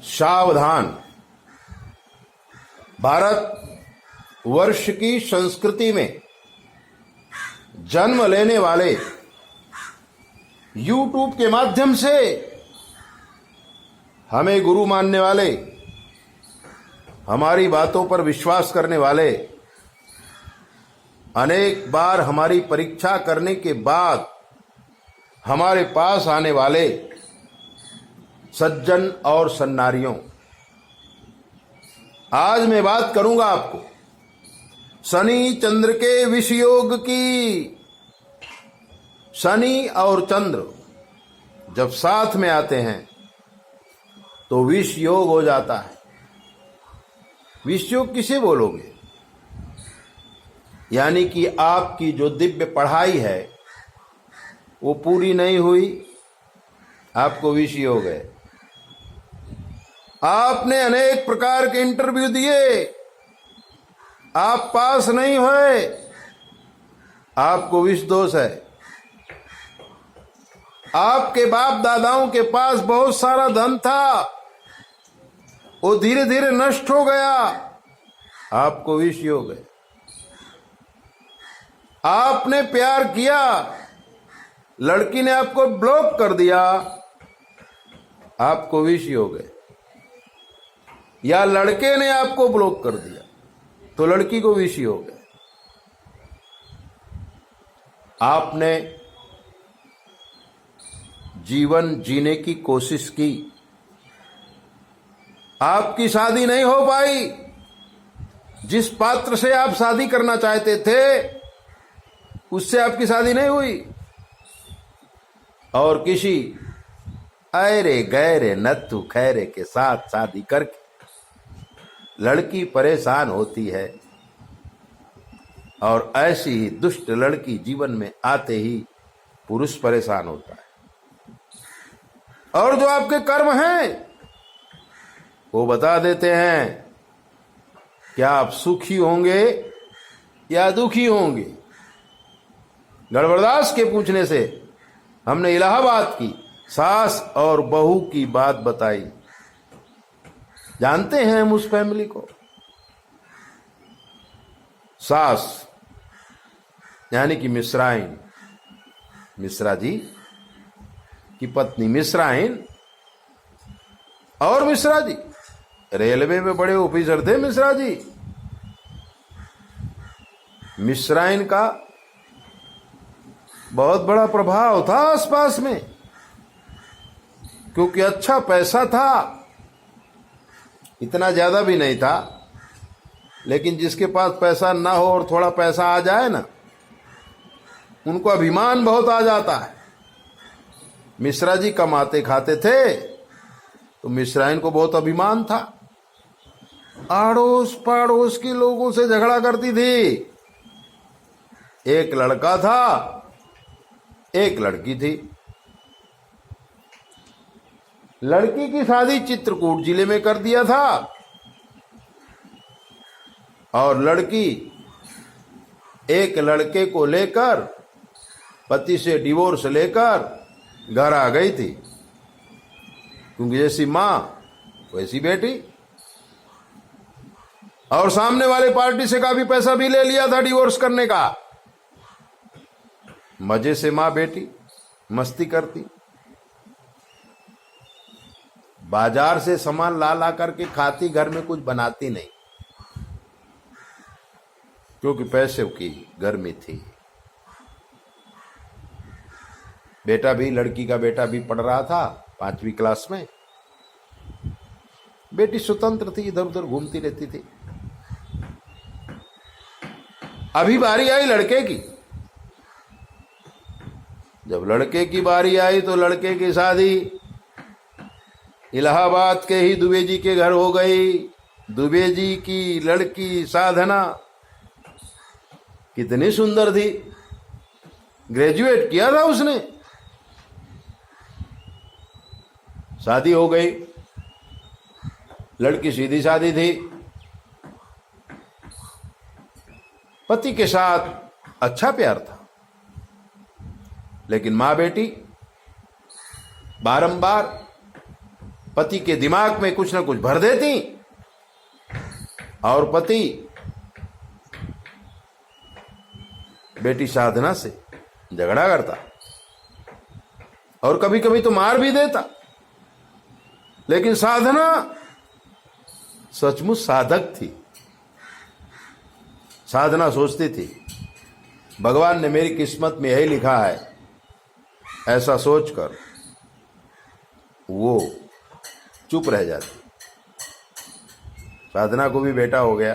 सावधान। भारत वर्ष की संस्कृति में जन्म लेने वाले YouTube के माध्यम से हमें गुरु मानने वाले, हमारी बातों पर विश्वास करने वाले, अनेक बार हमारी परीक्षा करने के बाद हमारे पास आने वाले सज्जन और सन्नारियों, आज मैं बात करूंगा आपको शनि चंद्र के विष योग की। शनि और चंद्र जब साथ में आते हैं तो विष योग हो जाता है। विष योग किसे बोलोगे? यानी कि आपकी जो दिव्य पढ़ाई है वो पूरी नहीं हुई, आपको विष योग है। आपने अनेक प्रकार के इंटरव्यू दिए, आप पास नहीं हुए, आपको विष दोष है। आपके बाप दादाओं के पास बहुत सारा धन था, वो धीरे धीरे नष्ट हो गया, आपको विष योग है। आपने प्यार किया, लड़की ने आपको ब्लॉक कर दिया, आपको विष योग है। या लड़के ने आपको ब्लॉक कर दिया तो लड़की को विष योग है। आपने जीवन जीने की कोशिश की, आपकी शादी नहीं हो पाई, जिस पात्र से आप शादी करना चाहते थे उससे आपकी शादी नहीं हुई, और किसी ऐरे गैरे नत्थु खैरे के साथ शादी करके लड़की परेशान होती है, और ऐसी ही दुष्ट लड़की जीवन में आते ही पुरुष परेशान होता है। और जो आपके कर्म हैं वो बता देते हैं क्या आप सुखी होंगे या दुखी होंगे। गड़बड़दास के पूछने से हमने इलाहाबाद की सास और बहू की बात बताई। जानते हैं हम उस फैमिली को। सास यानी कि मिश्राइन, मिश्रा जी की पत्नी मिश्राइन, और मिश्रा जी रेलवे में बड़े ऑफिसर थे। मिश्रा जी, मिश्राइन का बहुत बड़ा प्रभाव था आसपास में, क्योंकि अच्छा पैसा था, इतना ज्यादा भी नहीं था, लेकिन जिसके पास पैसा ना हो और थोड़ा पैसा आ जाए ना, उनको अभिमान बहुत आ जाता है। मिश्रा जी कमाते खाते थे तो मिश्राइन को बहुत अभिमान था। आड़ोस पड़ोस के लोगों से झगड़ा करती थी। एक लड़का था, एक लड़की थी। लड़की की शादी चित्रकूट जिले में कर दिया था, और लड़की एक लड़के को लेकर, पति से डिवोर्स लेकर घर आ गई थी, क्योंकि जैसी मां वैसी बेटी। और सामने वाले पार्टी से काफी पैसा भी ले लिया था डिवोर्स करने का। मजे से मां बेटी मस्ती करती, बाजार से सामान ला ला करके खाती, घर में कुछ बनाती नहीं, क्योंकि पैसे की गर्मी थी। बेटा भी, लड़की का बेटा भी पढ़ रहा था 5वीं क्लास में। बेटी स्वतंत्र थी, इधर उधर घूमती रहती थी। अभी बारी आई लड़के की। जब लड़के की बारी आई तो लड़के की शादी इलाहाबाद के ही दुबे जी के घर हो गई। दुबे जी की लड़की साधना कितनी सुंदर थी, ग्रेजुएट किया था उसने। शादी हो गई, लड़की सीधी सादी थी, पति के साथ अच्छा प्यार था, लेकिन मां बेटी बारंबार पति के दिमाग में कुछ ना कुछ भर देती और पति बेटी साधना से झगड़ा करता और कभी कभी तो मार भी देता। लेकिन साधना सचमुच साधक थी। साधना सोचती थी भगवान ने मेरी किस्मत में यही लिखा है, ऐसा सोचकर वो चुप रह जाती। साधना को भी बेटा हो गया,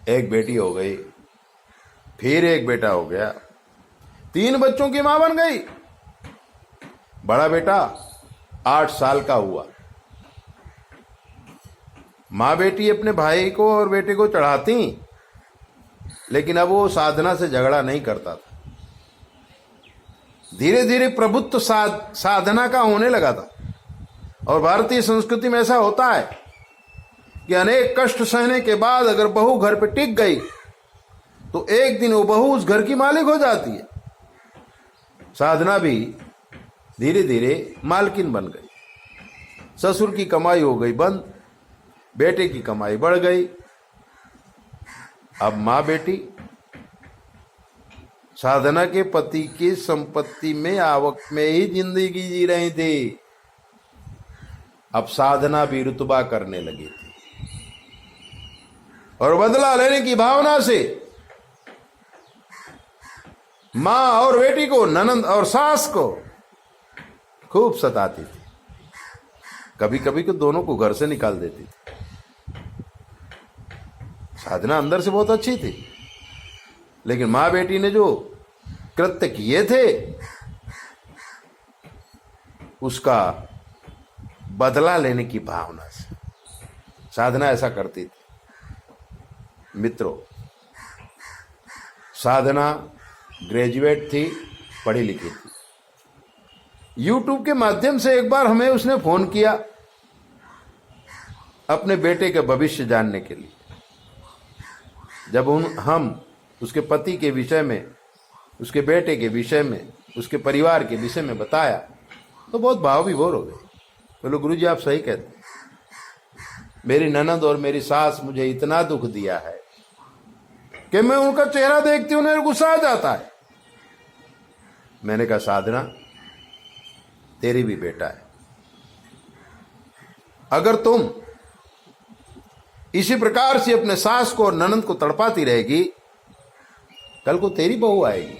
एक बेटी हो गई, फिर एक बेटा हो गया, 3 बच्चों की मां बन गई। बड़ा बेटा 8 साल का हुआ। मां बेटी अपने भाई को और बेटे को चढ़ाती, लेकिन अब वो साधना से झगड़ा नहीं करता था। धीरे धीरे प्रभुत्व साधना का होने लगा था। और भारतीय संस्कृति में ऐसा होता है कि अनेक कष्ट सहने के बाद अगर बहू घर पे टिक गई तो एक दिन वो बहू उस घर की मालिक हो जाती है। साधना भी धीरे धीरे मालकिन बन गई। ससुर की कमाई हो गई बंद, बेटे की कमाई बढ़ गई। अब मां बेटी साधना के पति की संपत्ति में आवक में ही जिंदगी जी रही थी। अब साधना भी रुतबा करने लगी थी और बदला लेने की भावना से मां और बेटी को, ननंद और सास को खूब सताती थी। कभी कभी तो दोनों को घर से निकाल देती थी। साधना अंदर से बहुत अच्छी थी, लेकिन मां बेटी ने जो कृत्य किए थे उसका बदला लेने की भावना से साधना ऐसा करती थी। मित्रों, साधना ग्रेजुएट थी, पढ़ी लिखी थी। यूट्यूब के माध्यम से एक बार हमें उसने फोन किया अपने बेटे के भविष्य जानने के लिए। जब हम उसके पति के विषय में, उसके बेटे के विषय में, उसके परिवार के विषय में बताया तो बहुत भाव विभोर हो गए। बोलो गुरुजी आप सही कहते हैं, मेरी ननद और मेरी सास मुझे इतना दुख दिया है कि मैं उनका चेहरा देखती हूं उन्हें गुस्सा आ जाता है। मैंने कहा साधना तेरी भी बेटा है, अगर तुम इसी प्रकार से अपने सास को और ननद को तड़पाती रहेगी, कल को तेरी बहू आएगी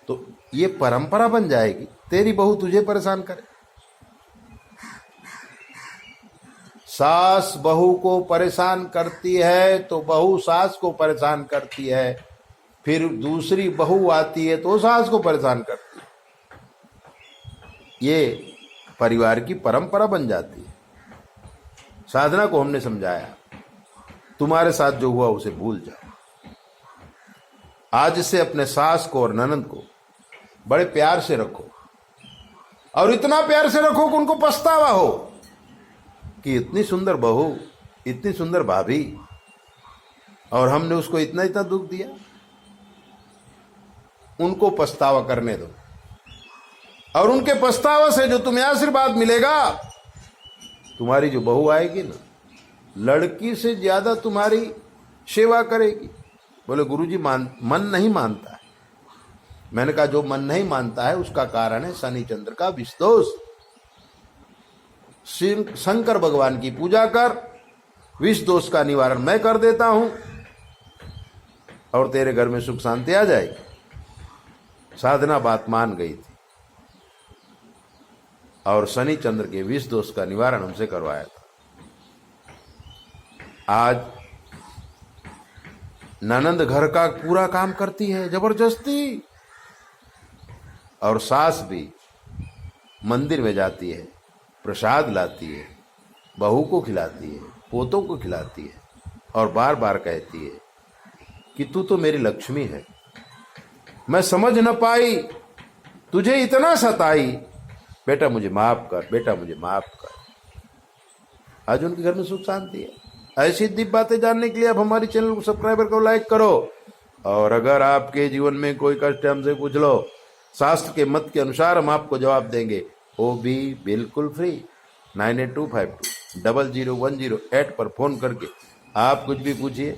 तो ये परंपरा बन जाएगी, तेरी बहू तुझे परेशान करे। सास बहू को परेशान करती है तो बहू सास को परेशान करती है, फिर दूसरी बहू आती है तो सास को परेशान करती है। ये परिवार की परंपरा बन जाती है। साधना को हमने समझाया तुम्हारे साथ जो हुआ उसे भूल जाओ। आज से अपने सास को और ननद को बड़े प्यार से रखो और इतना प्यार से रखो कि उनको पछतावा हो कि इतनी सुंदर बहू, इतनी सुंदर भाभी, और हमने उसको इतना इतना दुख दिया। उनको पछतावा करने दो और उनके पछतावा से जो तुम्हें आशीर्वाद मिलेगा, तुम्हारी जो बहू आएगी ना, लड़की से ज्यादा तुम्हारी सेवा करेगी। बोले गुरुजी मन नहीं मानता है। मैंने कहा जो मन नहीं मानता है उसका कारण है शनि चंद्र का विषदोष। शंकर भगवान की पूजा कर, विष दोष का निवारण मैं कर देता हूं और तेरे घर में सुख शांति आ जाएगी। साधना बात मान गई थी और शनि चंद्र के विष दोष का निवारण हमसे करवाया था। आज ननंद घर का पूरा काम करती है जबरदस्ती, और सास भी मंदिर में जाती है, प्रसाद लाती है, बहू को खिलाती है, पोतों को खिलाती है और बार बार कहती है कि तू तो मेरी लक्ष्मी है, मैं समझ न पाई, तुझे इतना सताई, बेटा मुझे माफ कर, बेटा मुझे माफ कर। आज उनके घर में सुख शांति है। ऐसी दिव्य बातें जानने के लिए आप हमारे चैनल को सब्सक्राइबर को लाइक करो, और अगर आपके जीवन में कोई कष्ट है हमसे पूछ लो, शास्त्र के मत के अनुसार हम आपको जवाब देंगे, वो भी बिल्कुल फ्री। 9825200108 पर फोन करके आप कुछ भी पूछिए,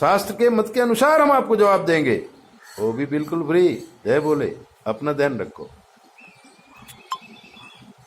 शास्त्र के मत के अनुसार हम आपको जवाब देंगे, वो भी बिल्कुल फ्री। जय बोले, अपना ध्यान रखो।